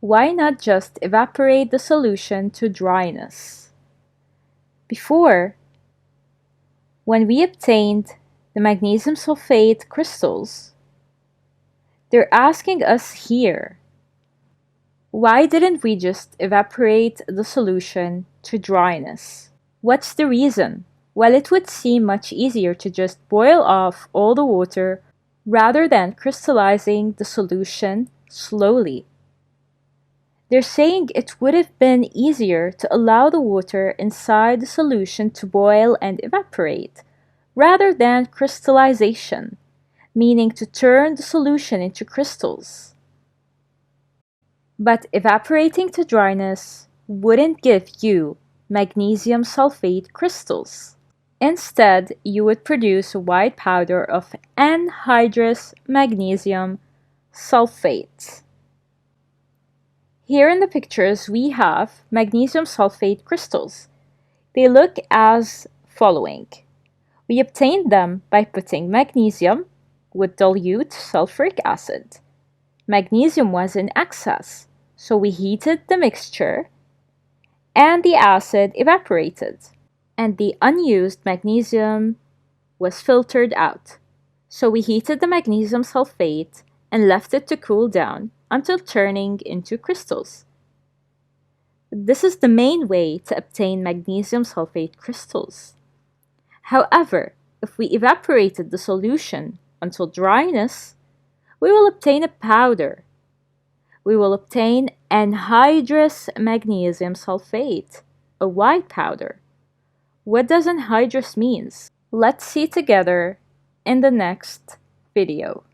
Why not just evaporate the solution to dryness? Before, when we obtained the magnesium sulfate crystals, they're asking us here, why didn't we just evaporate the solution to dryness? What's the reason? Well, it would seem much easier to just boil off all the water rather than crystallizing the solution slowly. They're saying it would have been easier to allow the water inside the solution to boil and evaporate, rather than crystallization, meaning to turn the solution into crystals. But evaporating to dryness wouldn't give you magnesium sulfate crystals. Instead, you would produce a white powder of anhydrous magnesium sulfate. Here in the pictures, we have magnesium sulfate crystals. They look as following. We obtained them by putting magnesium with dilute sulfuric acid. Magnesium was in excess, so we heated the mixture and the acid evaporated, and the unused magnesium was filtered out. So we heated the magnesium sulfate and left it to cool down until turning into crystals. This is the main way to obtain magnesium sulfate crystals. However, if we evaporated the solution until dryness, we will obtain a powder. We will obtain anhydrous magnesium sulfate, a white powder. What does anhydrous mean? Let's see together in the next video.